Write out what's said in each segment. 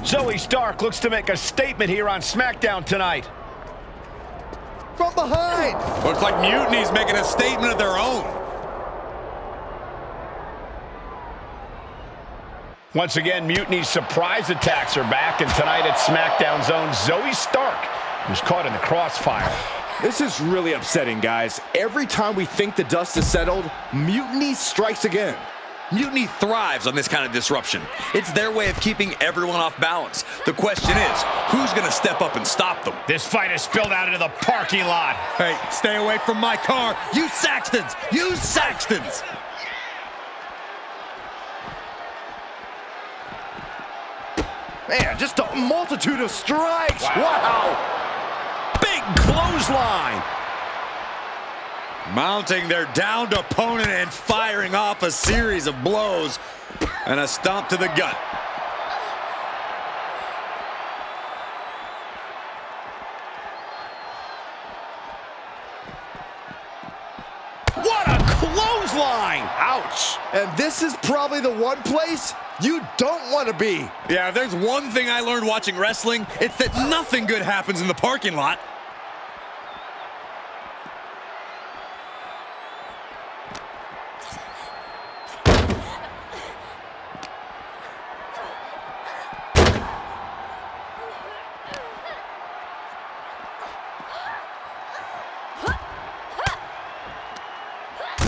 Zoe Stark looks to make a statement here on SmackDown tonight. From behind. Looks like Mutiny's making a statement of their own. Once again, Mutiny's surprise attacks are back, and tonight at SmackDown's own Zoe Stark, who's caught in the crossfire. This is really upsetting, guys. Every time we think the dust is settled, Mutiny strikes again. Mutiny thrives on this kind of disruption. It's their way of keeping everyone off balance. The question is, who's going to step up and stop them? This fight has spilled out into the parking lot. Hey, stay away from my car. You Saxtons! You Saxtons! Man, just a multitude of strikes. Wow. Big clothesline. Mounting their downed opponent and firing off a series of blows and a stomp to the gut. What a clothesline! Ouch. And this is probably the one place you don't want to be. Yeah, if there's one thing I learned watching wrestling, it's that nothing good happens in the parking lot.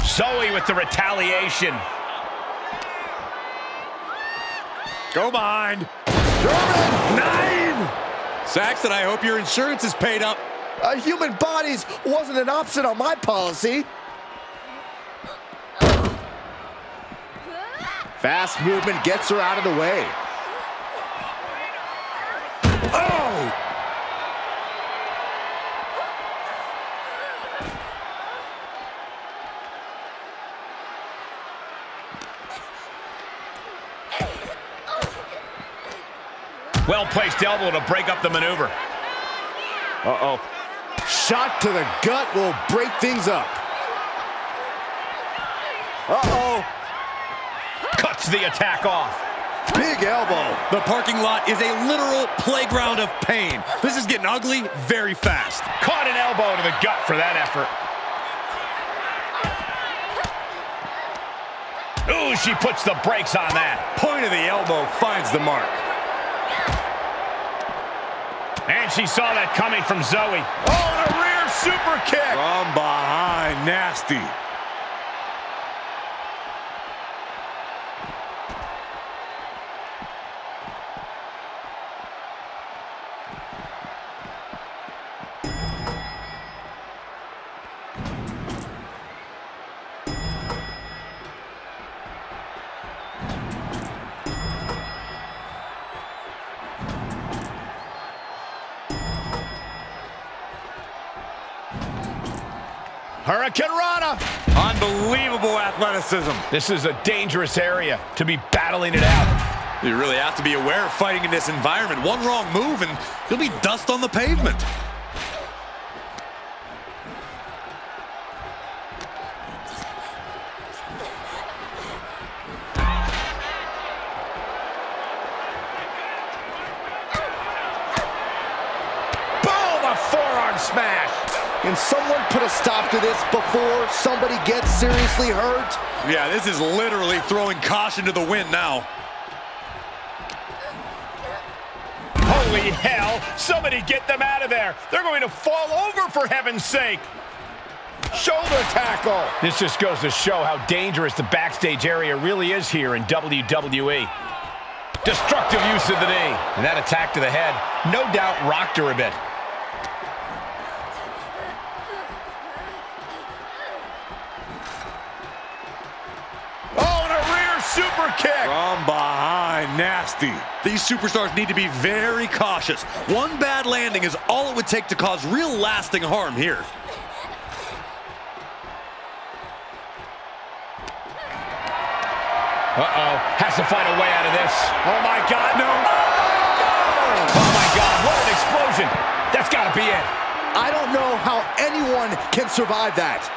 Zoe with the retaliation. Go behind. German 9! Saxton, I hope your insurance is paid up. Human bodies wasn't an option on my policy. Fast movement gets her out of the way. Oh! Well-placed elbow to break up the maneuver. Uh-oh. Shot to the gut will break things up. Uh-oh. Cuts the attack off. Big elbow. The parking lot is a literal playground of pain. This is getting ugly very fast. Caught an elbow to the gut for that effort. Ooh, she puts the brakes on that. Point of the elbow finds the mark. And she saw that coming from Zoe. Oh, and a rear super kick. From behind, nasty. Hurricane Rana. Unbelievable athleticism. This is a dangerous area to be battling it out. You really have to be aware of fighting in this environment. One wrong move and you'll be dust on the pavement. Boom, a forearm smash. Can someone put a stop to this before somebody gets seriously hurt? Yeah, this is literally throwing caution to the wind now. Holy hell, somebody get them out of there. They're going to fall over for heaven's sake. Shoulder tackle. This just goes to show how dangerous the backstage area really is here in WWE. Destructive use of the knee. And that attack to the head, no doubt rocked her a bit. Super kick. From behind, nasty. These superstars need to be very cautious. One bad landing is all it would take to cause real lasting harm here. Uh-oh, has to find a way out of this. Oh my God, no. Oh my God, what an explosion. That's gotta be it. I don't know how anyone can survive that.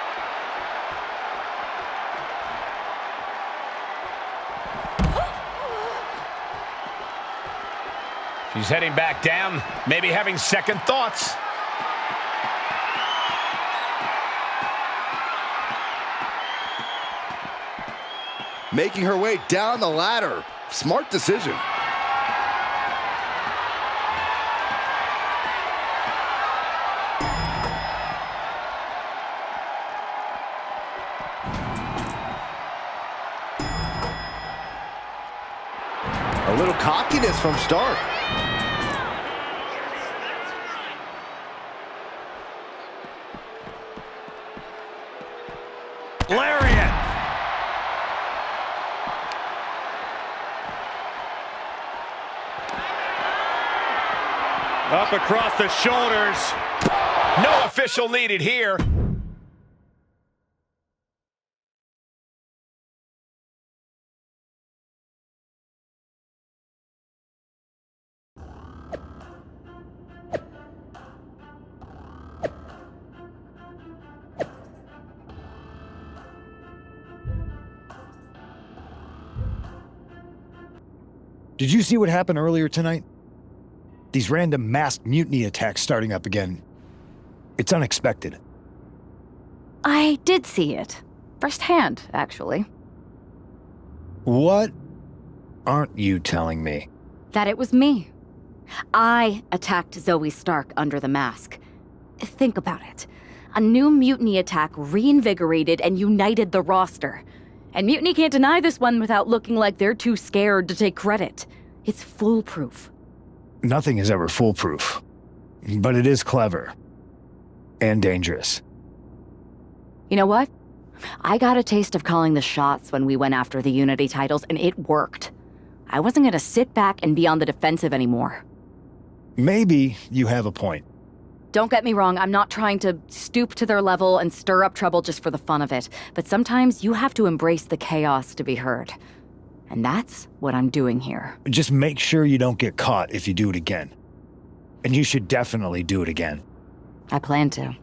He's heading back down, maybe having second thoughts. Making her way down the ladder. Smart decision. A little cockiness from Stark. Lariat. Up across the shoulders. No official needed here. Did you see what happened earlier tonight? These random masked mutiny attacks starting up again. It's unexpected. I did see it. Firsthand, actually. What aren't you telling me? That it was me. I attacked Zoe Stark under the mask. Think about it. A new mutiny attack reinvigorated and united the roster. And Mutiny can't deny this one without looking like they're too scared to take credit. It's foolproof. Nothing is ever foolproof. But it is clever. And dangerous. You know what? I got a taste of calling the shots when we went after the Unity titles, and it worked. I wasn't gonna sit back and be on the defensive anymore. Maybe you have a point. Don't get me wrong, I'm not trying to stoop to their level and stir up trouble just for the fun of it, but sometimes you have to embrace the chaos to be heard. And that's what I'm doing here. Just make sure you don't get caught if you do it again. And you should definitely do it again. I plan to.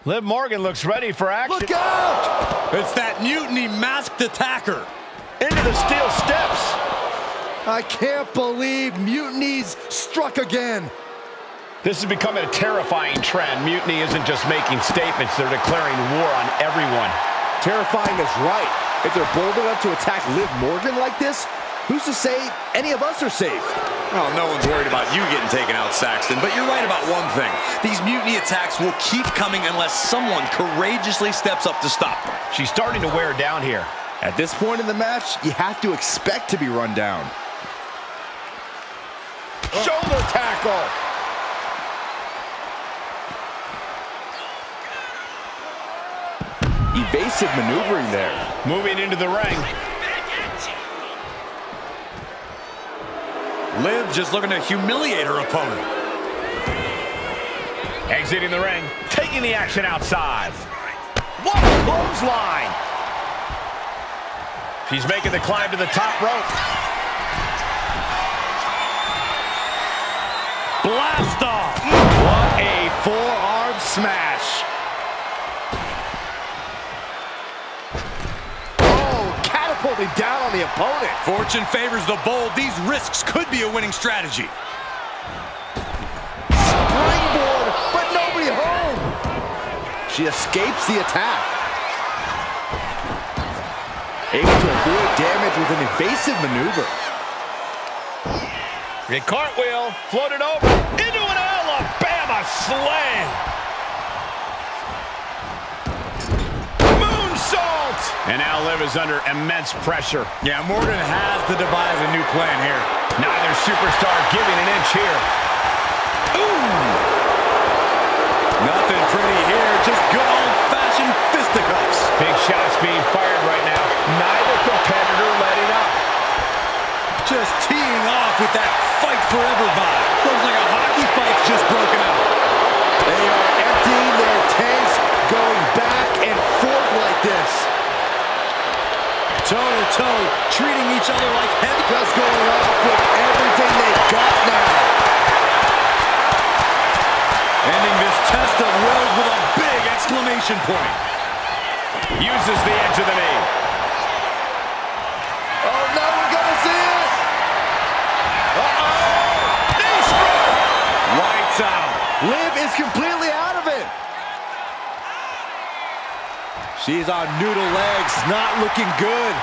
Liv Morgan looks ready for action. Look out! It's that Mutiny masked attacker. Into the steel steps. I can't believe Mutiny's struck again. This is becoming a terrifying trend. Mutiny isn't just making statements, they're declaring war on everyone. Terrifying is right. If they're bold enough to attack Liv Morgan like this, who's to say any of us are safe? Well, no one's worried about you getting taken out, Saxton, but you're right about one thing. These mutiny attacks will keep coming unless someone courageously steps up to stop them. She's starting to wear down here. At this point in the match, you have to expect to be run down. Shoulder tackle. Evasive maneuvering there. Moving into the ring. Liv just looking to humiliate her opponent. Exiting the ring, taking the action outside. What a clothesline! She's making the climb to the top rope. Blast off! What a forearm smash. Catapulting down on the opponent. Fortune favors the bold. These risks could be a winning strategy. Springboard, but nobody home. She escapes the attack. Able to avoid damage with an evasive maneuver. The cartwheel, floated over, into an Alabama slam. Moonsault! And now Liv is under immense pressure. Yeah, Morgan has to devise a new plan here. Neither superstar giving an inch here. Ooh! Nothing pretty here, just good old-fashioned fisticuffs. Big shots being fired right now. Neither competitor letting up. Just teeing off with that fight forever vibe. Looks like a hockey fight's just broken out. They are emptying their tanks, going back and forth like this. Toe-to-toe, treating each other like heavy. Just going off with everything they've got now. exclamation point. Uses the edge of the knee. Oh, no, we're gonna see it! Uh-oh! Knee strike! Lights out. Liv is completely out of it. She's on noodle legs, not looking good.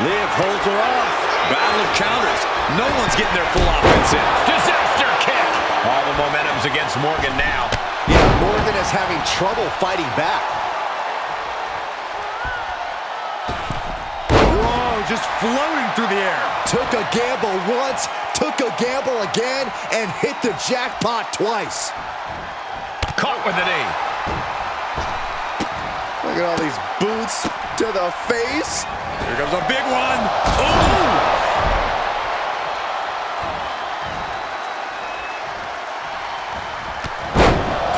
Liv holds her off. Battle of counters. No one's getting their full offense in. Disaster kick! All the momentum's against Morgan now. Yeah, Morgan is having trouble fighting back. Whoa, just floating through the air. Took a gamble once, took a gamble again, and hit the jackpot twice. Caught with the knee. Look at all these boots to the face. Here comes a big one. Ooh!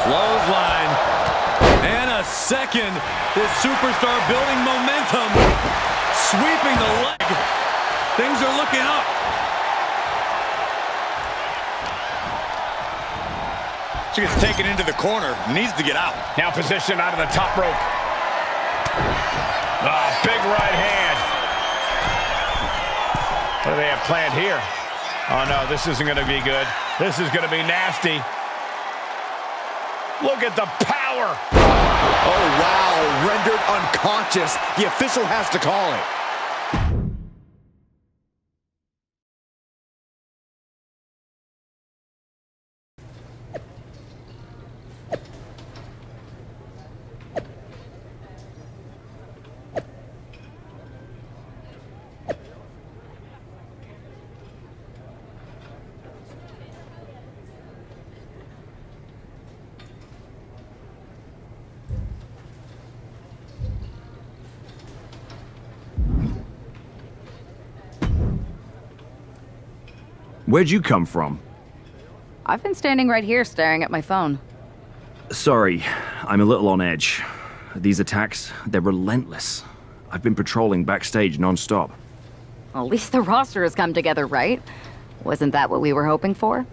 Clothesline. And a second. This superstar building momentum. Sweeping the leg. Things are looking up. She gets taken into the corner. Needs to get out. Now positioned out of the top rope. Big right hand. What do they have planned here? Oh, no, this isn't going to be good. This is going to be nasty. Look at the power. Oh, wow, rendered unconscious. The official has to call it. Where'd you come from? I've been standing right here staring at my phone. Sorry, I'm a little on edge. These attacks, they're relentless. I've been patrolling backstage non-stop. Well, at least the roster has come together, right? Wasn't that what we were hoping for?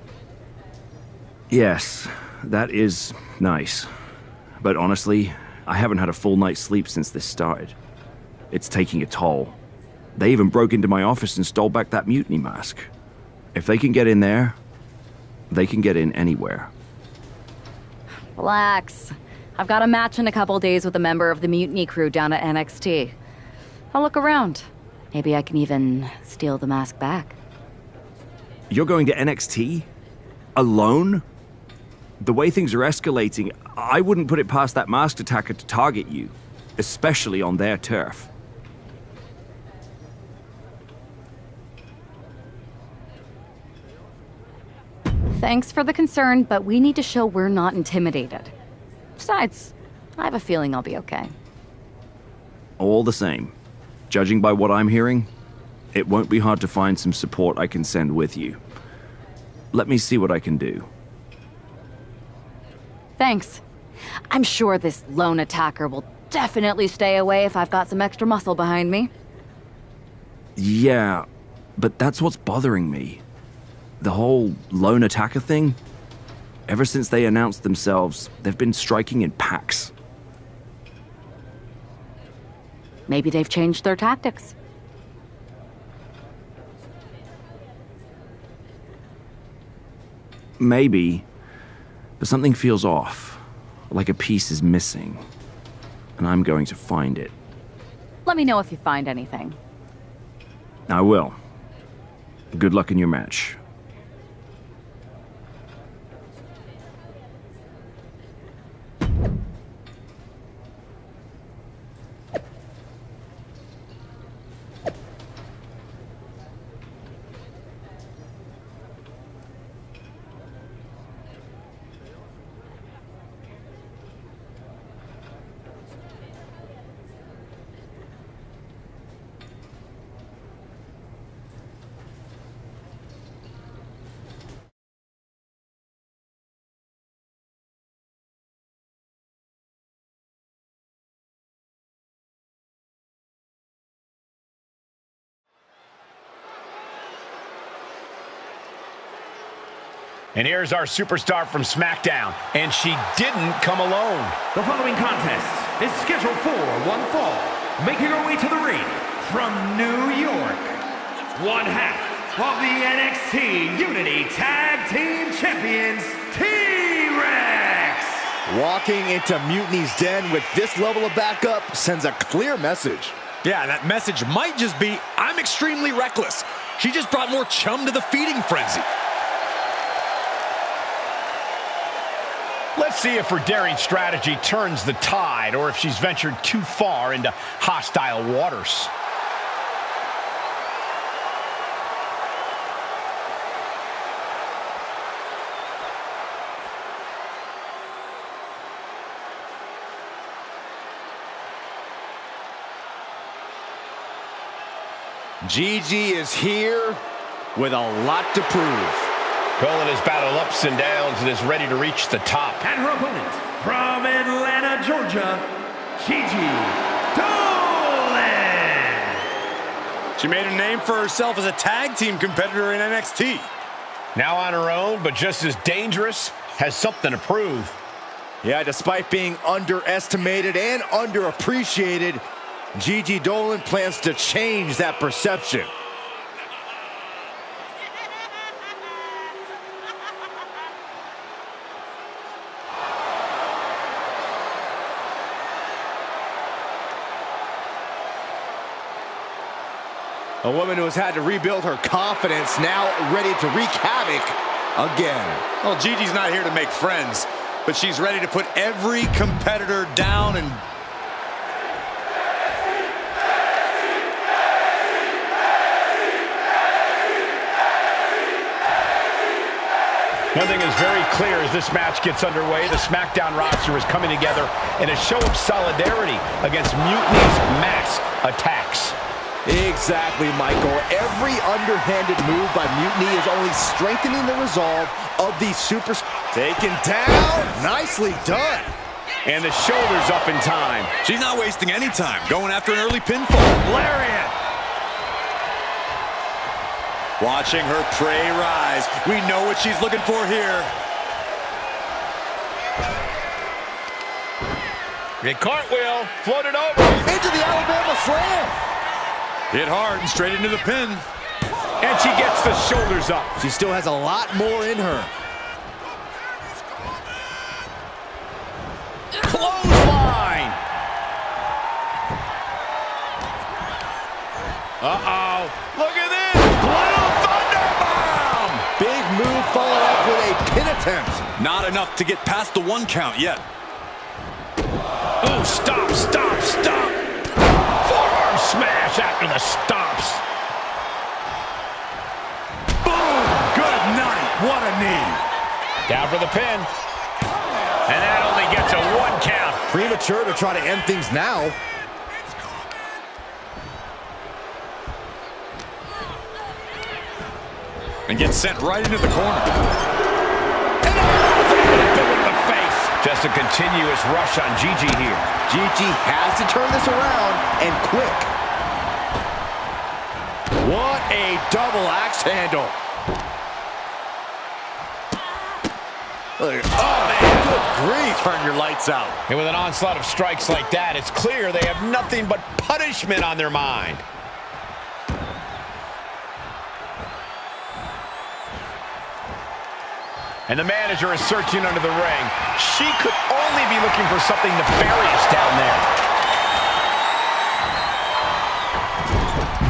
Yes, that is nice. But honestly, I haven't had a full night's sleep since this started. It's taking a toll. They even broke into my office and stole back that mutiny mask. If they can get in there, they can get in anywhere. Relax. I've got a match in a couple days with a member of the mutiny crew down at NXT. I'll look around. Maybe I can even steal the mask back. You're going to NXT? Alone? The way things are escalating, I wouldn't put it past that masked attacker to target you, especially on their turf. Thanks for the concern, but we need to show we're not intimidated. Besides, I have a feeling I'll be okay. All the same, judging by what I'm hearing, it won't be hard to find some support I can send with you. Let me see what I can do. Thanks. I'm sure this lone attacker will definitely stay away if I've got some extra muscle behind me. Yeah, but that's what's bothering me. The whole lone attacker thing? Ever since they announced themselves, they've been striking in packs. Maybe they've changed their tactics. Maybe, but something feels off, like a piece is missing, and I'm going to find it. Let me know if you find anything. I will. Good luck in your match. And here's our superstar from SmackDown, and she didn't come alone. The following contest is scheduled for one fall. Making her way to the ring from New York, one half of the NXT Unity Tag Team Champions, T-Rex. Walking into Mutiny's den with this level of backup sends a clear message. Yeah, that message might just be, I'm extremely reckless. She just brought more chum to the feeding frenzy. Let's see if her daring strategy turns the tide or if she's ventured too far into hostile waters. Gigi is here with a lot to prove. Going his battle ups and downs and is ready to reach the top. And her opponent from Atlanta, Georgia, Gigi Dolan. She made a name for herself as a tag team competitor in NXT. Now on her own, but just as dangerous, has something to prove. Yeah, despite being underestimated and underappreciated, Gigi Dolan plans to change that perception. A woman who has had to rebuild her confidence, now ready to wreak havoc again. Well, Gigi's not here to make friends, but she's ready to put every competitor down and... One thing is very clear as this match gets underway, the SmackDown roster is coming together in a show of solidarity against Mutiny's masked attacks. Exactly, Michael. Every underhanded move by Mutiny is only strengthening the resolve of these superstars. Taken down. Nicely done. And the shoulders up in time. She's not wasting any time, going after an early pinfall. Lariat. Watching her prey rise. We know what she's looking for here. The cartwheel, floated over. Into the Alabama slam. Hit hard and straight into the pin. And she gets the shoulders up. She still has a lot more in her. Clothesline. Uh-oh. Look at this. Blue Thunderbomb. Big move followed up with a pin attempt. Not enough to get past the 1 count yet. Oh, stop, stop, stop. Forearm smash after the stops. Boom! Good night. What a knee. Down for the pin. And that only gets a 1 count. Premature to try to end things now. And gets sent right into the corner. Just a continuous rush on Gigi here. Gigi has to turn this around, and quick. What a double axe handle. Oh, man, good grief. Turn your lights out. And with an onslaught of strikes like that, it's clear they have nothing but punishment on their mind. And the manager is searching under the ring. She could only be looking for something nefarious down there.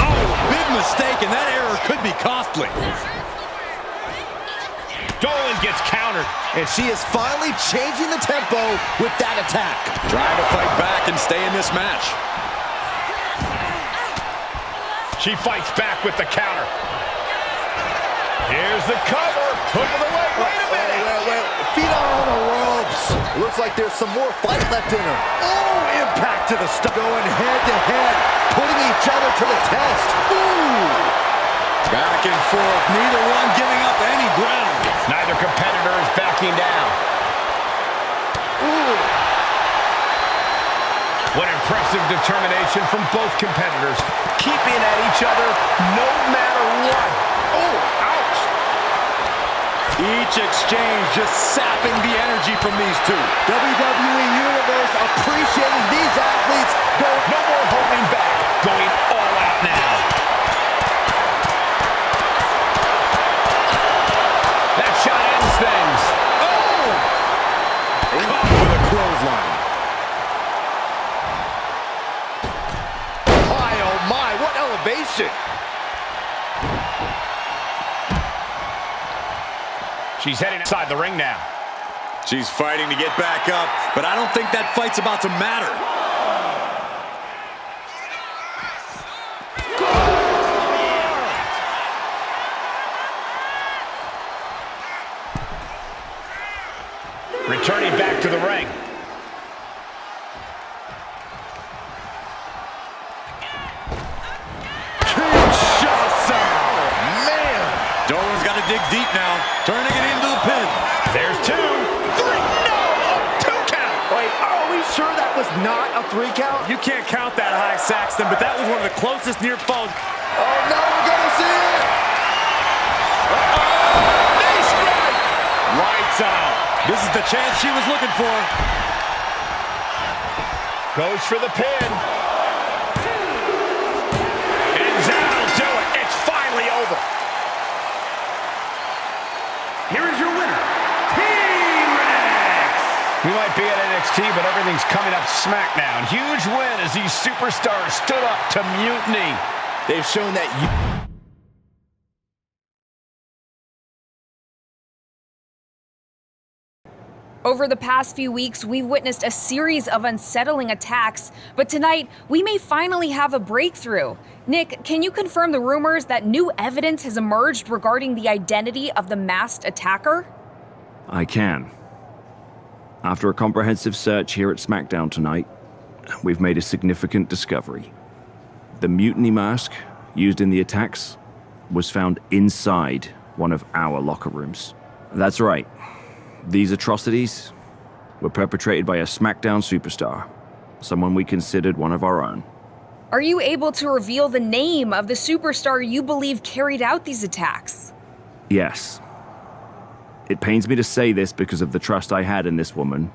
Oh, big mistake, and that error could be costly. Dolan gets countered. And she is finally changing the tempo with that attack. Trying to fight back and stay in this match. She fights back with the counter. Here's the cover. Hook of the leg. Wait a minute. Wait. Feet are on the ropes. Looks like there's some more fight left in her. Oh, impact to the stomach. Going head to head, putting each other to the test. Ooh. Back and forth, neither one giving up any ground. Neither competitor is backing down. Ooh. What impressive determination from both competitors, keeping at each other no matter what. Oh, ouch. Each exchange just sapping the energy from these two. WWE Universe appreciating these athletes. No more holding back. Going all out now. That shot ends things. Oh! Caught with a clothesline. My, oh my, what elevation. She's heading inside the ring now. She's fighting to get back up, but I don't think that fight's about to matter. Returning back to the ring. Kinshasa! Man! Dolan's got to dig deep now, turning it into the pin. There's 2, 3, no! A 2 count! Wait, are we sure that was not a 3 count? You can't count that high, Saxton, but that was one of the closest near falls. Oh no, we're gonna see it! Knee strike! Lights out. This is the chance she was looking for. Goes for the pin. And that'll do it. It's finally over. Here is your winner, T-Rex! We might be at NXT, but everything's coming up SmackDown. Huge win as these superstars stood up to Mutiny. They've shown that Over the past few weeks, we've witnessed a series of unsettling attacks, but tonight, we may finally have a breakthrough. Nick, can you confirm the rumors that new evidence has emerged regarding the identity of the masked attacker? I can. After a comprehensive search here at SmackDown tonight, we've made a significant discovery. The mutiny mask used in the attacks was found inside one of our locker rooms. That's right. These atrocities were perpetrated by a SmackDown superstar, someone we considered one of our own. Are you able to reveal the name of the superstar you believe carried out these attacks? Yes. It pains me to say this because of the trust I had in this woman,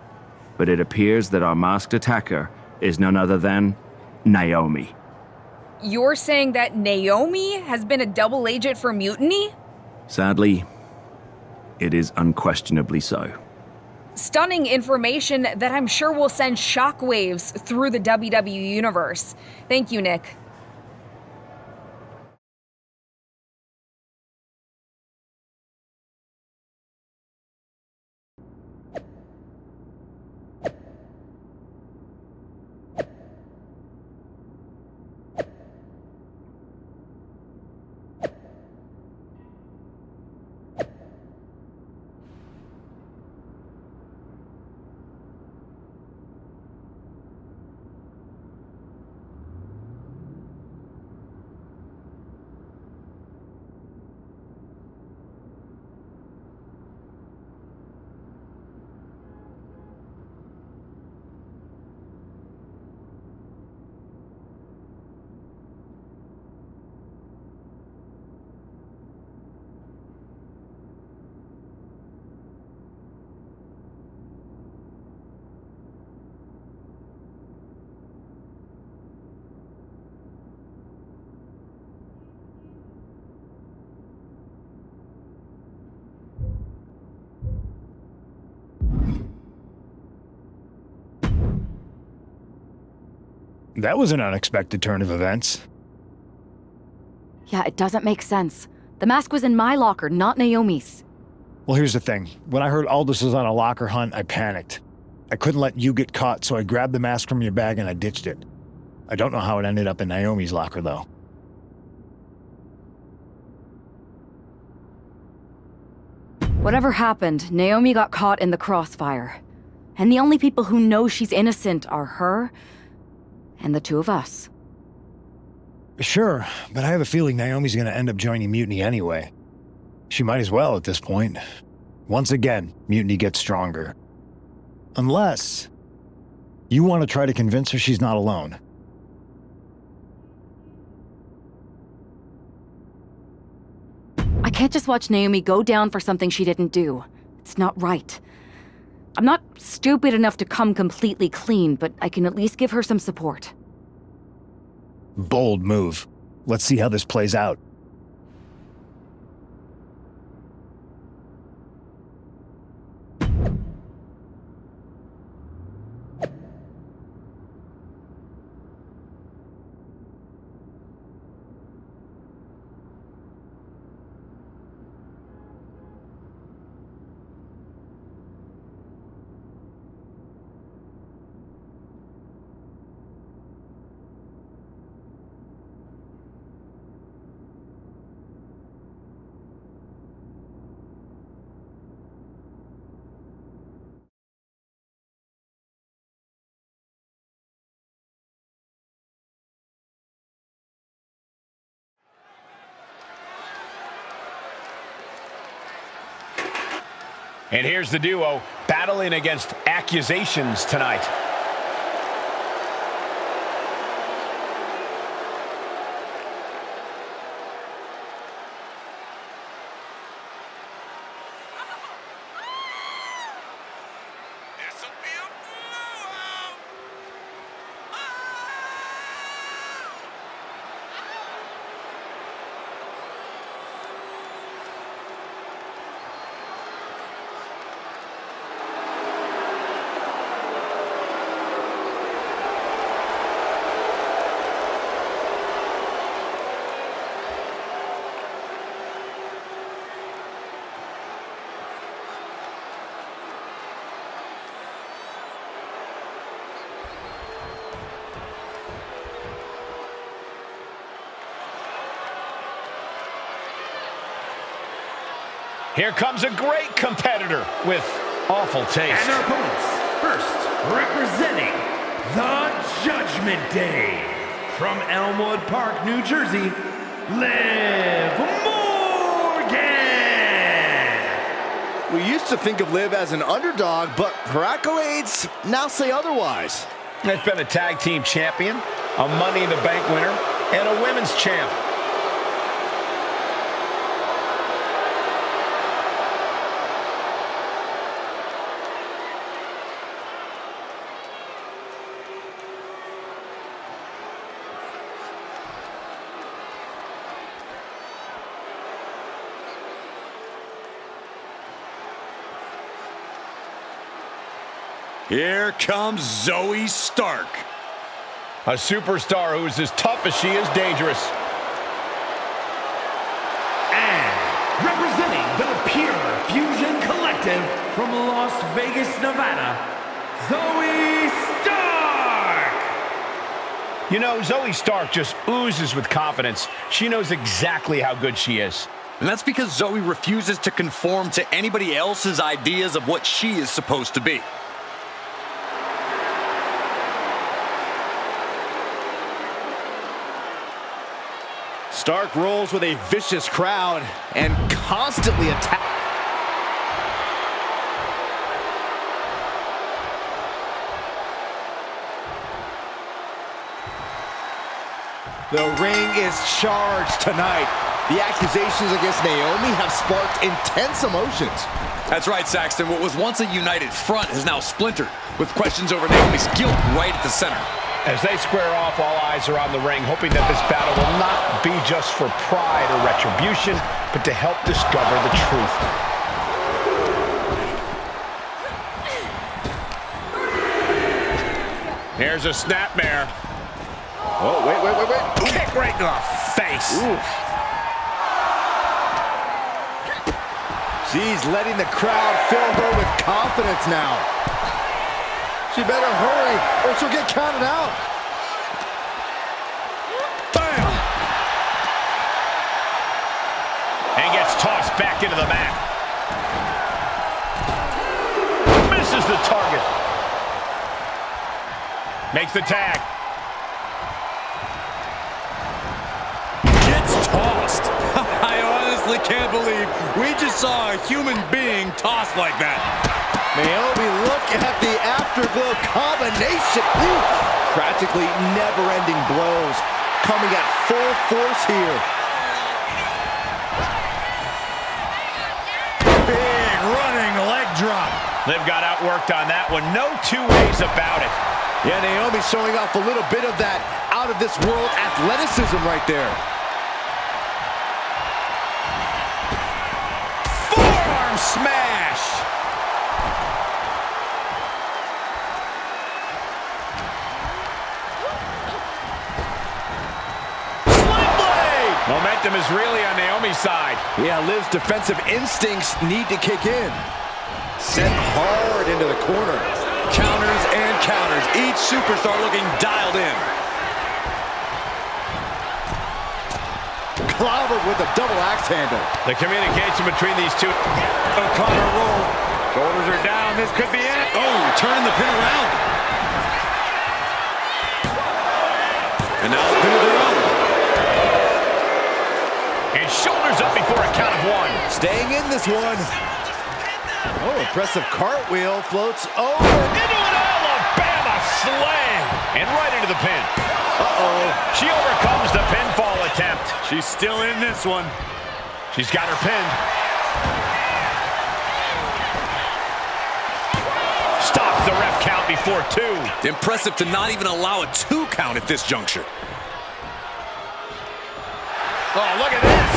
but it appears that our masked attacker is none other than Naomi. You're saying that Naomi has been a double agent for Mutiny? Sadly, it is unquestionably so. Stunning information that I'm sure will send shockwaves through the WWE Universe. Thank you, Nick. That was an unexpected turn of events. Yeah, it doesn't make sense. The mask was in my locker, not Naomi's. Well, here's the thing. When I heard Aldous was on a locker hunt, I panicked. I couldn't let you get caught, so I grabbed the mask from your bag and I ditched it. I don't know how it ended up in Naomi's locker, though. Whatever happened, Naomi got caught in the crossfire. And the only people who know she's innocent are her and the two of us. Sure, but I have a feeling Naomi's gonna end up joining Mutiny anyway. She might as well at this point. Once again, Mutiny gets stronger. Unless you want to try to convince her she's not alone. I can't just watch Naomi go down for something she didn't do. It's not right. I'm not stupid enough to come completely clean, but I can at least give her some support. Bold move. Let's see how this plays out. And here's the duo battling against accusations tonight. Here comes a great competitor with awful taste. And their opponents, first representing the Judgment Day from Elmwood Park, New Jersey, Liv Morgan. We used to think of Liv as an underdog, but her accolades now say otherwise. It's been a tag team champion, a Money in the Bank winner, and a women's champ. Here comes Zoe Stark. A superstar who is as tough as she is dangerous. And representing the Pure Fusion Collective from Las Vegas, Nevada, Zoe Stark. You know, Zoe Stark just oozes with confidence. She knows exactly how good she is. And that's because Zoe refuses to conform to anybody else's ideas of what she is supposed to be. Stark rolls with a vicious crowd and constantly attacks. The ring is charged tonight. The accusations against Naomi have sparked intense emotions. That's right, Saxton. What was once a united front has now splintered, with questions over Naomi's guilt right at the center. As they square off, all eyes are on the ring, hoping that this battle will not be just for pride or retribution, but to help discover the truth. Here's a snapmare. Oh, wait. Kick right in the face. Oof. She's letting the crowd fill her with confidence now. She better hurry or she'll get counted out. Bam! And gets tossed back into the mat. Misses the target. Makes the tag. Gets tossed. I honestly can't believe we just saw a human being tossed like that. Naomi, look at the afterglow combination. Oof. Practically never-ending blows coming at full force here. Liv got outworked on that one. No two ways about it. Yeah, Naomi showing off a little bit of that out-of-this-world athleticism right there. Forearm smash. Sling blade. Momentum is really on Naomi's side. Yeah, Liv's defensive instincts need to kick in. Sent hard into the corner. Counters and counters. Each superstar looking dialed in. Clobbered with a double axe handle. The communication between these two. O'Connor roll. Shoulders are down. This could be it. Oh, turning the pin around. And now the pin of their own. And shoulders up before a count of one. Staying in this one. Oh, impressive cartwheel. Floats over. Into an Alabama slam. And right into the pin. Uh-oh. She overcomes the pinfall attempt. She's still in this one. She's got her pinned. Stops the ref count before two. Impressive to not even allow a 2 count at this juncture. Oh, look at this.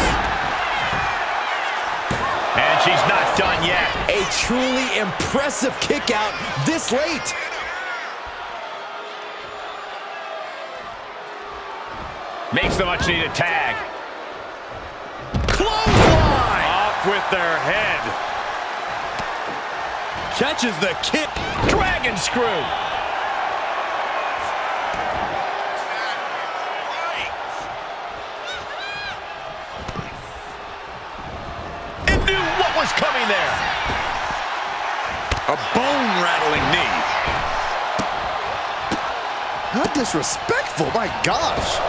And she's not done yet. A truly impressive kick out this late. Makes the much-needed tag. Clothesline! Off with their head. Catches the kick. Dragon screw. It knew what was coming there. A bone-rattling knee. How disrespectful, my gosh.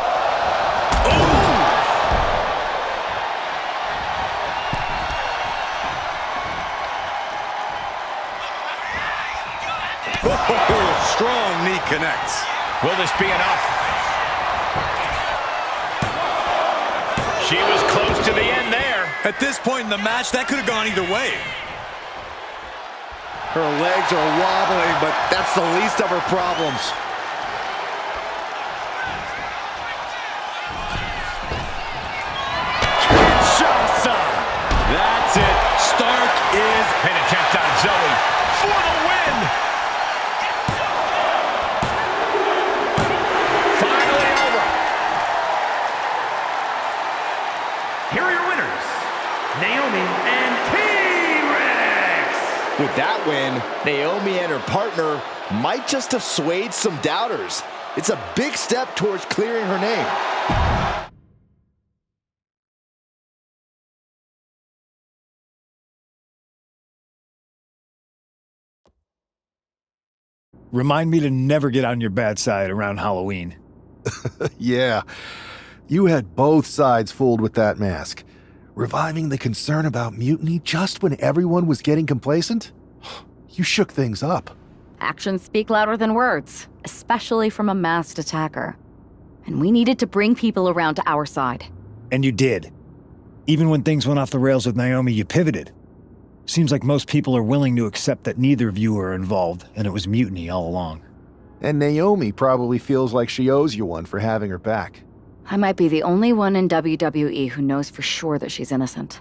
Oh, strong knee connects. Will this be enough? She was close to the end there. At this point in the match, that could have gone either way. Her legs are wobbling, but that's the least of her problems. That's it. Stark is Pin attempt on Zoe for the win. Finally over. Here are your winners, Naomi and T-Rex. With that win, Naomi and her partner might just have swayed some doubters. It's a big step towards clearing her name. Remind me to never get on your bad side around Halloween. Yeah, you had both sides fooled with that mask. Reviving the concern about mutiny just when everyone was getting complacent? You shook things up. Actions speak louder than words, especially from a masked attacker. And we needed to bring people around to our side. And you did. Even when things went off the rails with Naomi, you pivoted. Seems like most people are willing to accept that neither of you were involved, and it was mutiny all along. And Naomi probably feels like she owes you one for having her back. I might be the only one in WWE who knows for sure that she's innocent.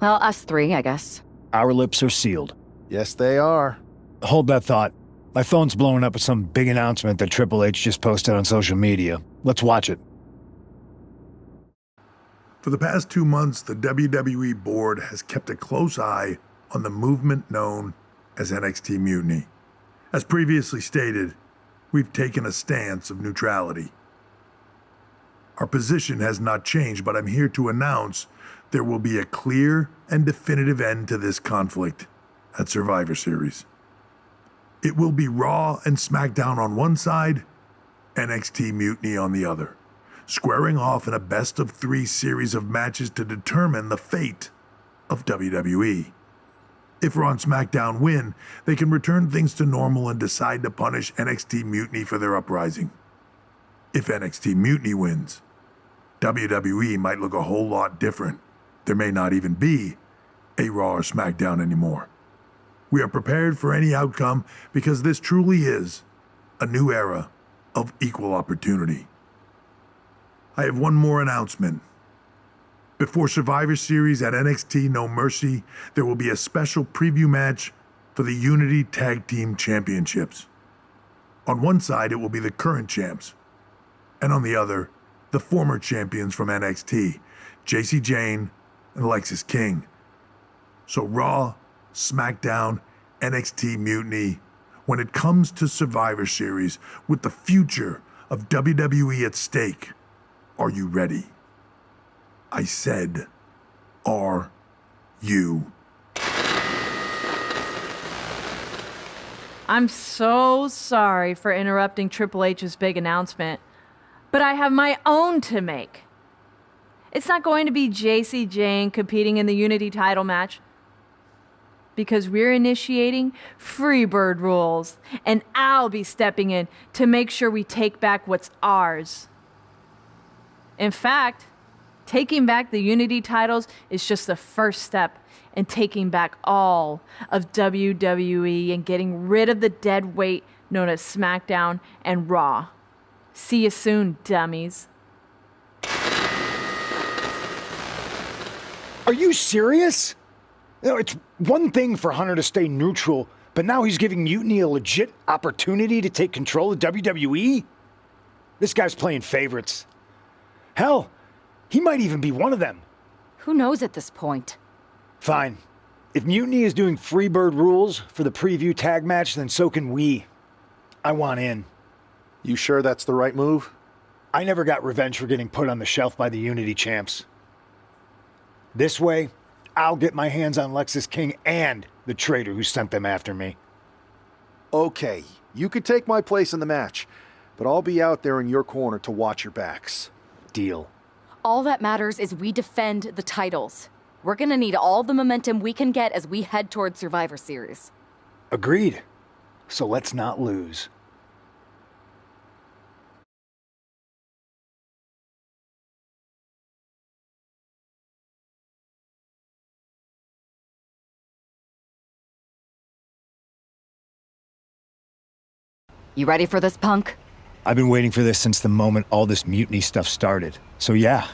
Well, us three, I guess. Our lips are sealed. Yes, they are. Hold that thought. My phone's blowing up with some big announcement that Triple H just posted on social media. Let's watch it. For the past 2 months, the WWE board has kept a close eye on the movement known as NXT Mutiny. As previously stated, we've taken a stance of neutrality. Our position has not changed, but I'm here to announce there will be a clear and definitive end to this conflict at Survivor Series. It will be Raw and SmackDown on one side, NXT Mutiny on the other, squaring off in a best-of-3 series of matches to determine the fate of WWE. If Raw and SmackDown win, they can return things to normal and decide to punish NXT Mutiny for their uprising. If NXT Mutiny wins, WWE might look a whole lot different. There may not even be a Raw or SmackDown anymore. We are prepared for any outcome because this truly is a new era of equal opportunity. I have one more announcement. Before Survivor Series at NXT No Mercy, there will be a special preview match for the Unity Tag Team Championships. On one side, it will be the current champs, and on the other, the former champions from NXT, JC Jane and Alexis King. So Raw, SmackDown, NXT Mutiny, when it comes to Survivor Series with the future of WWE at stake, are you ready? I said, are you? I'm so sorry for interrupting Triple H's big announcement, but I have my own to make. It's not going to be JC Jane competing in the Unity title match, because we're initiating Freebird rules, and I'll be stepping in to make sure we take back what's ours. In fact, taking back the Unity titles is just the first step in taking back all of WWE and getting rid of the dead weight known as SmackDown and Raw. See you soon, dummies. Are you serious? You know, it's one thing for Hunter to stay neutral, but now he's giving Mutiny a legit opportunity to take control of WWE? This guy's playing favorites. Hell, he might even be one of them. Who knows at this point? Fine. If Mutiny is doing Freebird rules for the preview tag match, then so can we. I want in. You sure that's the right move? I never got revenge for getting put on the shelf by the Unity champs. This way, I'll get my hands on Lexis King and the traitor who sent them after me. Okay, you could take my place in the match, but I'll be out there in your corner to watch your backs. Deal. All that matters is we defend the titles. We're gonna need all the momentum we can get as we head towards Survivor Series. Agreed. So let's not lose. You ready for this, punk? I've been waiting for this since the moment all this mutiny stuff started. So yeah,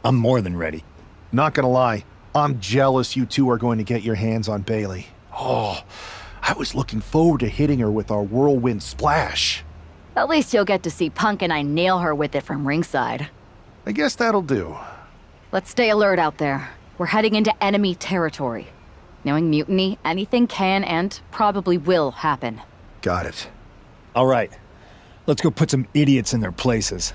I'm more than ready. Not gonna lie, I'm jealous you two are going to get your hands on Bailey. Oh, I was looking forward to hitting her with our whirlwind splash. At least you'll get to see Punk and I nail her with it from ringside. I guess that'll do. Let's stay alert out there. We're heading into enemy territory. Knowing Mutiny, anything can and probably will happen. Got it. All right, let's go put some idiots in their places.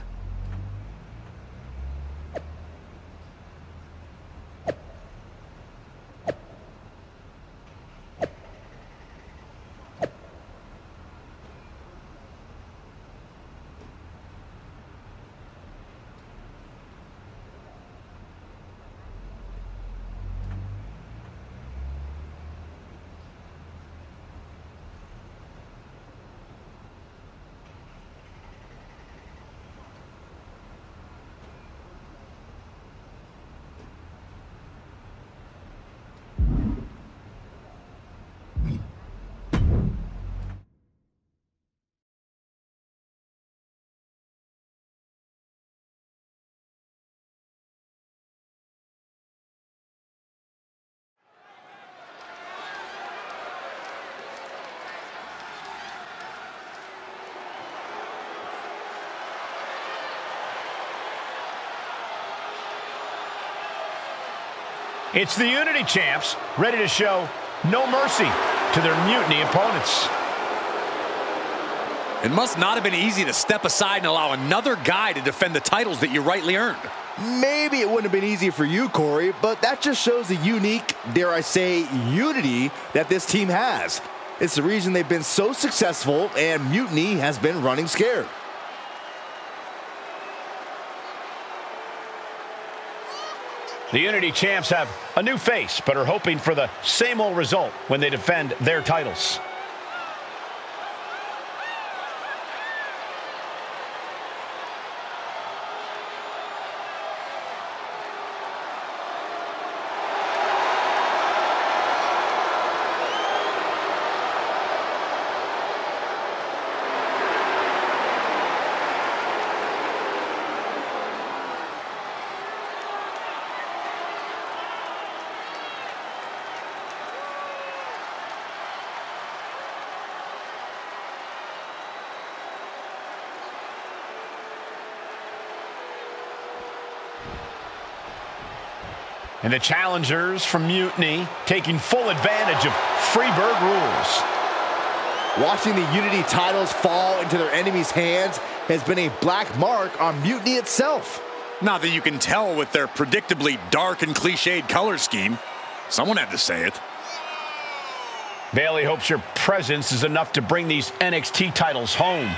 It's the Unity champs, ready to show no mercy to their Mutiny opponents. It must not have been easy to step aside and allow another guy to defend the titles that you rightly earned. Maybe it wouldn't have been easy for you, Corey, but that just shows the unique, dare I say, unity that this team has. It's the reason they've been so successful and Mutiny has been running scared. The Unity champs have a new face, but are hoping for the same old result when they defend their titles. And the challengers from Mutiny taking full advantage of Freebird rules. Watching the Unity titles fall into their enemies' hands has been a black mark on Mutiny itself. Not that you can tell with their predictably dark and cliched color scheme. Someone had to say it. Bayley hopes your presence is enough to bring these NXT titles home.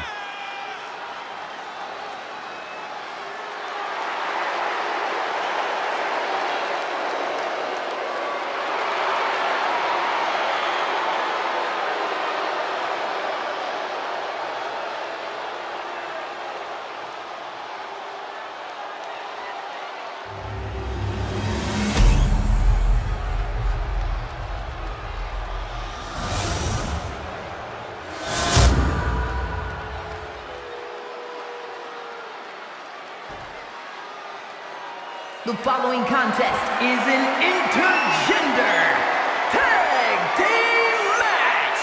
The following contest is an intergender tag team match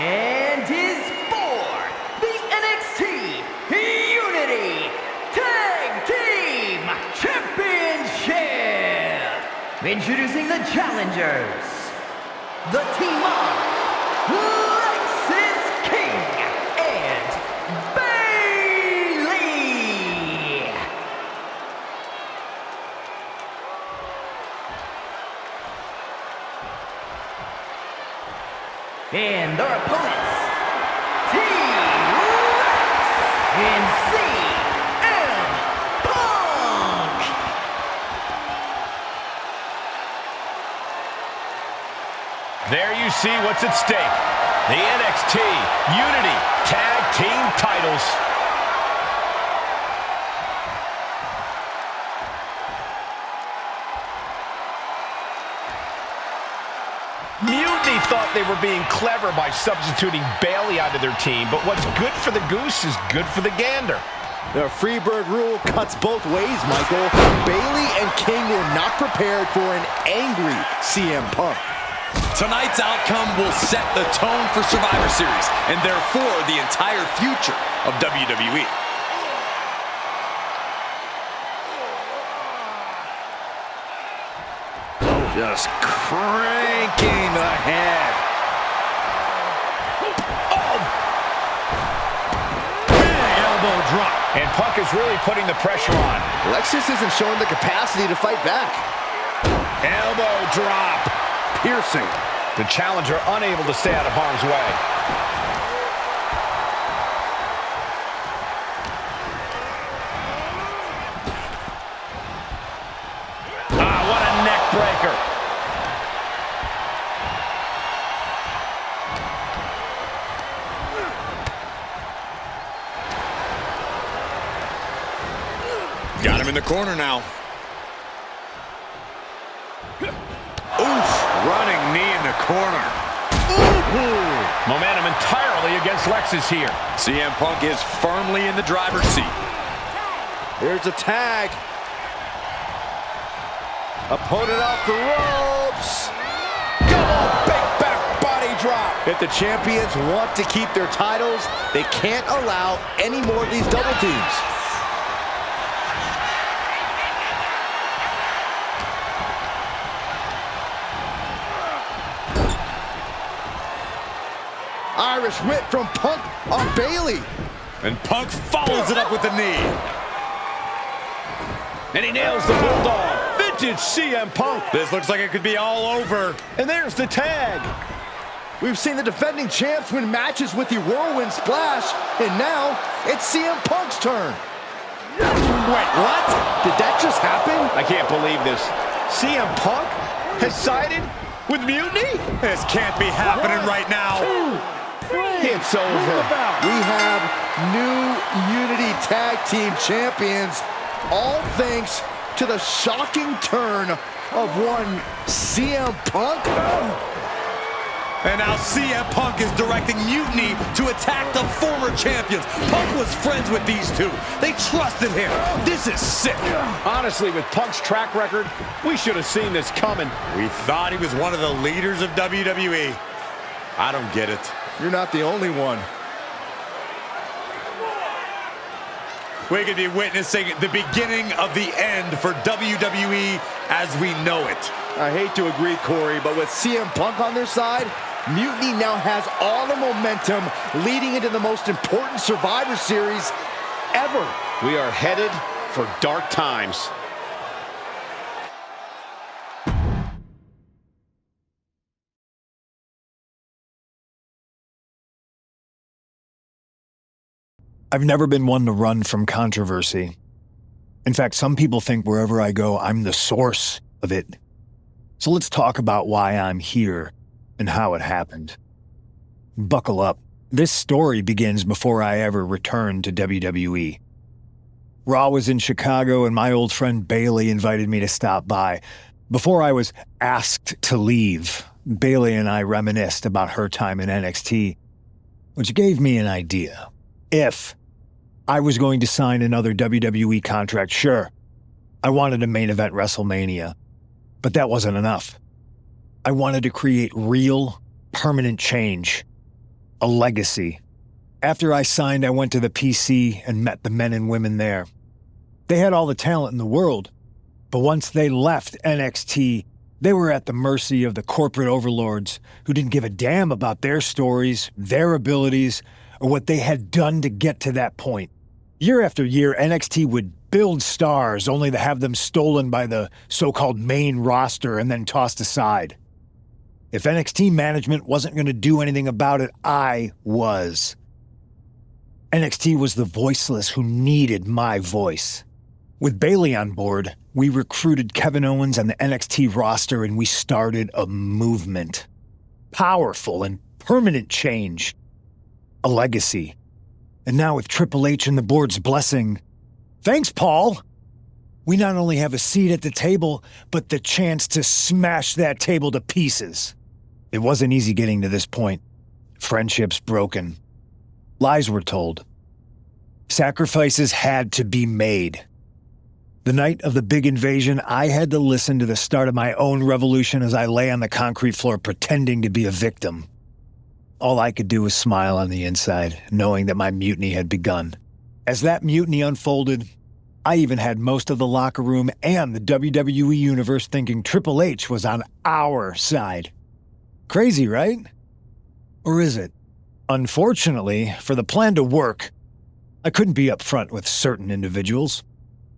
and is for the NXT Unity Tag Team Championship. Introducing the challengers, the team of Lexis King and Bayley. And their opponents, T-Rex and CM Punk. There you see what's at stake. The NXT Unity Tag Team titles. Mutiny thought they were being clever by substituting Bayley out of their team, but what's good for the goose is good for the gander. The Freebird rule cuts both ways, Michael. Bayley and King were not prepared for an angry CM Punk. Tonight's outcome will set the tone for Survivor Series, and therefore the entire future of WWE. Just cranking ahead. Oh! Big elbow drop. And Punk is really putting the pressure on. Lexis isn't showing the capacity to fight back. Elbow drop. Piercing. The challenger unable to stay out of harm's way. Ah, what a neck breaker. Got him in the corner now. Oof, running knee in the corner. Ooh. Momentum entirely against Lexis here. CM Punk is firmly in the driver's seat. Here's a tag. Opponent off the ropes. Double big back body drop. If the champions want to keep their titles, they can't allow any more of these double teams. Irish whip from Punk on Bayley. And Punk follows it up with the knee. And he nails the bulldog. Vintage CM Punk. This looks like it could be all over. And there's the tag. We've seen the defending champs win matches with the whirlwind splash, and now it's CM Punk's turn. Wait, what? Did that just happen? I can't believe this. CM Punk has sided with Mutiny? This can't be happening right now. It's over. We have new Unity Tag Team Champions, all thanks to the shocking turn of one CM Punk. And now CM Punk is directing Mutiny to attack the former champions. Punk was friends with these two. They trusted him. This is sick. Honestly, with Punk's track record, we should have seen this coming. We thought he was one of the leaders of WWE. I don't get it. You're not the only one. we could be witnessing the beginning of the end for WWE as we know it. I hate to agree, Corey, but with CM Punk on their side, Mutiny now has all the momentum leading into the most important Survivor Series ever. We are headed for dark times. I've never been one to run from controversy. In fact, some people think wherever I go, I'm the source of it. So let's talk about why I'm here and how it happened. Buckle up. This story begins before I ever returned to WWE. Raw was in Chicago and my old friend Bailey invited me to stop by. Before I was asked to leave, Bailey and I reminisced about her time in NXT, which gave me an idea. If I was going to sign another WWE contract, sure, I wanted a main event WrestleMania, but that wasn't enough. I wanted to create real, permanent change, a legacy. After I signed, I went to the PC and met the men and women there. They had all the talent in the world, but once they left NXT, they were at the mercy of the corporate overlords who didn't give a damn about their stories, their abilities, or what they had done to get to that point. Year after year, NXT would build stars only to have them stolen by the so-called main roster and then tossed aside. If NXT management wasn't going to do anything about it, I was. NXT was the voiceless who needed my voice. With Bailey on board, we recruited Kevin Owens on the NXT roster and we started a movement. Powerful and permanent change. A legacy. And now with Triple H and the board's blessing, thanks, Paul! We not only have a seat at the table, but the chance to smash that table to pieces. It wasn't easy getting to this point. Friendships broken. Lies were told. Sacrifices had to be made. The night of the big invasion, I had to listen to the start of my own revolution as I lay on the concrete floor pretending to be a victim. All I could do was smile on the inside, knowing that my mutiny had begun. As that mutiny unfolded, I even had most of the locker room and the WWE Universe thinking Triple H was on our side. Crazy, right? Or is it? Unfortunately, for the plan to work, I couldn't be upfront with certain individuals.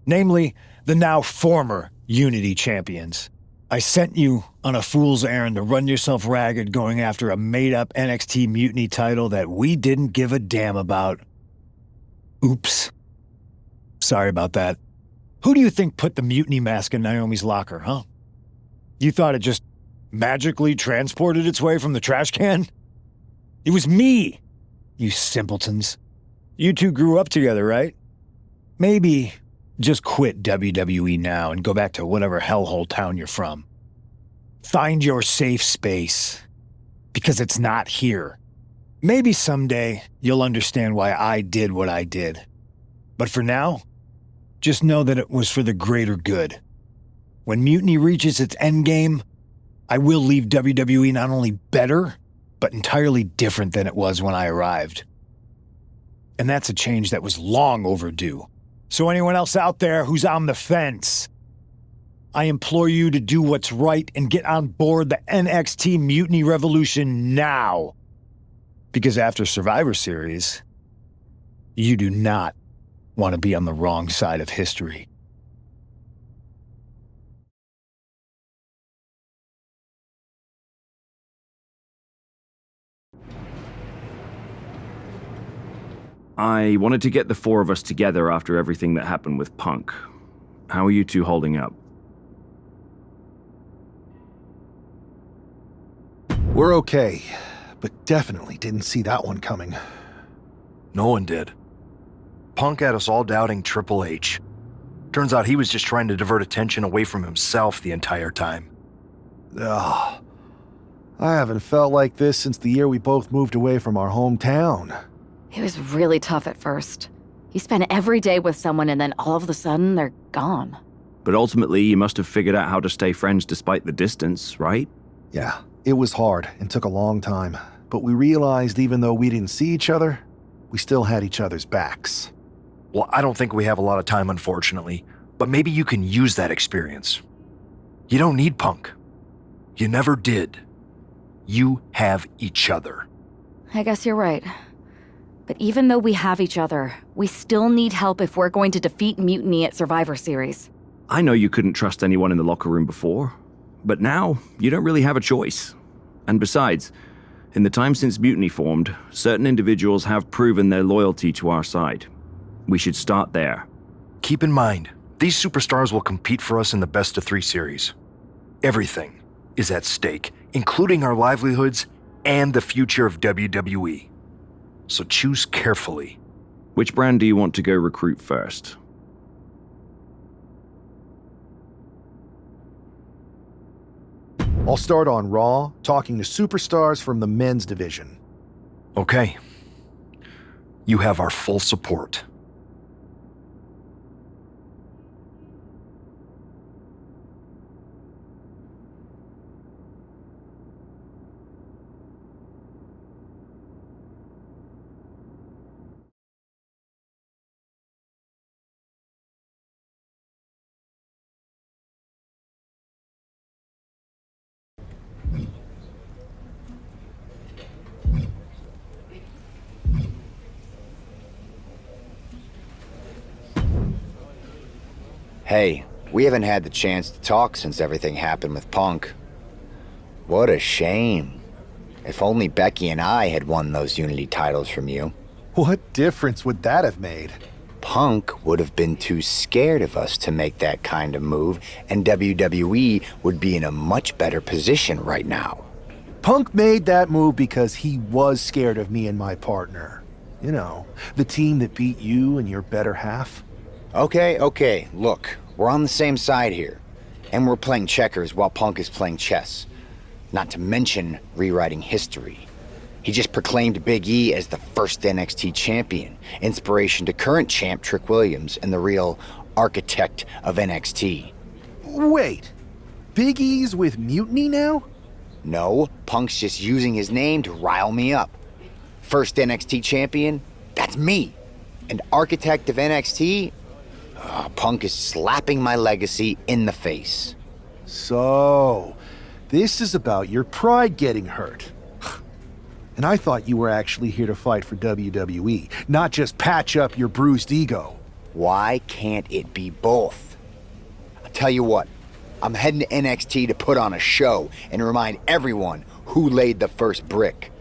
Namely, the now former Unity champions. I sent you on a fool's errand to run yourself ragged going after a made-up NXT Mutiny title that we didn't give a damn about. Oops. Sorry about that. Who do you think put the Mutiny mask in Naomi's locker, huh? You thought it just magically transported its way from the trash can? It was me, you simpletons. You two grew up together, right? Maybe just quit WWE now and go back to whatever hellhole town you're from. Find your safe space, because it's not here. Maybe someday you'll understand why I did what I did. But for now, just know that it was for the greater good. When Mutiny reaches its endgame, I will leave WWE not only better, but entirely different than it was when I arrived. And that's a change that was long overdue. So anyone else out there who's on the fence, I implore you to do what's right and get on board the NXT Mutiny Revolution now. Because after Survivor Series, you do not want to be on the wrong side of history. I wanted to get the four of us together after everything that happened with Punk. How are you two holding up? We're okay, but definitely didn't see that one coming. No one did. Punk had us all doubting Triple H. Turns out he was just trying to divert attention away from himself the entire time. Ugh. I haven't felt like this since the year we both moved away from our hometown. It was really tough at first. You spend every day with someone and then all of a sudden they're gone. But ultimately, you must have figured out how to stay friends despite the distance, right? Yeah, it was hard and took a long time. But we realized even though we didn't see each other, we still had each other's backs. Well, I don't think we have a lot of time, unfortunately, but maybe you can use that experience. You don't need Punk. You never did. You have each other. I guess you're right. But even though we have each other, we still need help if we're going to defeat Mutiny at Survivor Series. I know you couldn't trust anyone in the locker room before, but now you don't really have a choice. And besides, in the time since Mutiny formed, certain individuals have proven their loyalty to our side. We should start there. Keep in mind, these superstars will compete for us in the best-of-3 series. Everything is at stake, including our livelihoods and the future of WWE. So choose carefully. Which brand do you want to go recruit first? I'll start on Raw, talking to superstars from the men's division. Okay. You have our full support. Hey, we haven't had the chance to talk since everything happened with Punk. What a shame. If only Becky and I had won those Unity titles from you. What difference would that have made? Punk would have been too scared of us to make that kind of move, and WWE would be in a much better position right now. Punk made that move because he was scared of me and my partner. You know, the team that beat you and your better half. Okay, look, we're on the same side here. And we're playing checkers while Punk is playing chess. Not to mention rewriting history. He just proclaimed Big E as the first NXT champion, inspiration to current champ Trick Williams and the real architect of NXT. Wait, Big E's with Mutiny now? No, Punk's just using his name to rile me up. First NXT champion? That's me. And architect of NXT? Punk is slapping my legacy in the face. So, this is about your pride getting hurt. And I thought you were actually here to fight for WWE, not just patch up your bruised ego. Why can't it be both? I'll tell you what, I'm heading to NXT to put on a show and remind everyone who laid the first brick.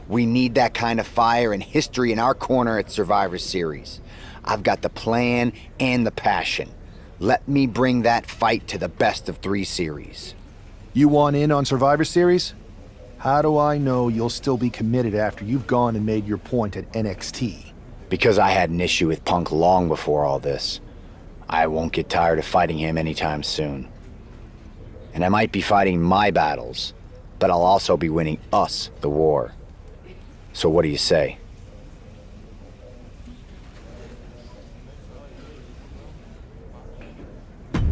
We need that kind of fire and history in our corner at Survivor Series. I've got the plan and the passion. Let me bring that fight to the best-of-3 series. You want in on Survivor Series? How do I know you'll still be committed after you've gone and made your point at NXT? Because I had an issue with Punk long before all this. I won't get tired of fighting him anytime soon. And I might be fighting my battles, but I'll also be winning us the war. So what do you say?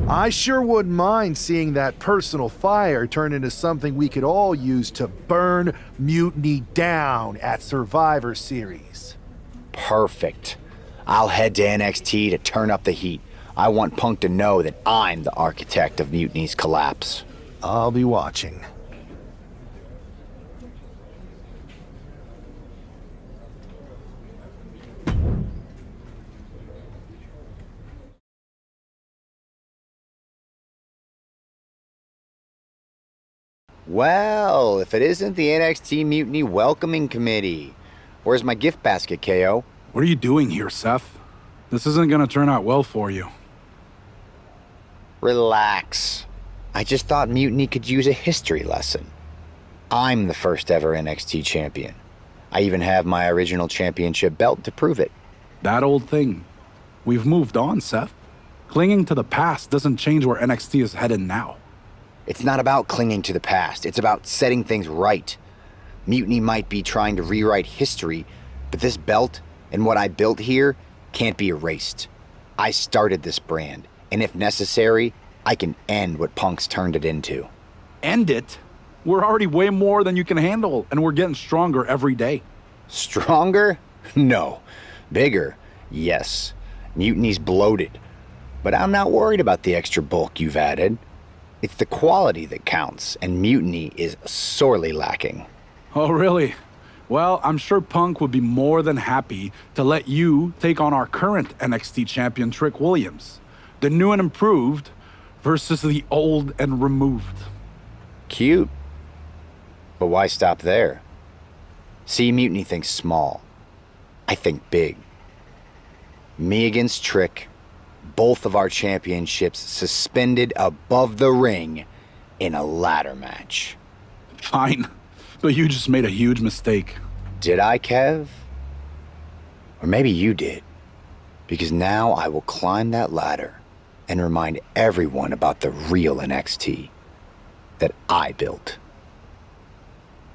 I sure wouldn't mind seeing that personal fire turn into something we could all use to burn Mutiny down at Survivor Series. Perfect. I'll head to NXT to turn up the heat. I want Punk to know that I'm the architect of Mutiny's collapse. I'll be watching. Well, if it isn't the NXT Mutiny Welcoming Committee. Where's my gift basket, KO? What are you doing here, Seth? This isn't gonna turn out well for you. Relax. I just thought Mutiny could use a history lesson. I'm the first ever NXT champion. I even have my original championship belt to prove it. That old thing. We've moved on, Seth. Clinging to the past doesn't change where NXT is headed now. It's not about clinging to the past. It's about setting things right. Mutiny might be trying to rewrite history, but this belt and what I built here can't be erased. I started this brand, and if necessary, I can end what Punk's turned it into. End it? We're already way more than you can handle, and we're getting stronger every day. Stronger? No. Bigger? Yes. Mutiny's bloated. But I'm not worried about the extra bulk you've added. It's the quality that counts, and Mutiny is sorely lacking. Oh, really? Well, I'm sure Punk would be more than happy to let you take on our current NXT champion, Trick Williams. The new and improved versus the old and removed. Cute. But why stop there? See, Mutiny thinks small. I think big. Me against Trick, both of our championships suspended above the ring in a ladder match. Fine, but you just made a huge mistake. Did I, Kev? Or maybe you did. Because now I will climb that ladder and remind everyone about the real NXT that I built.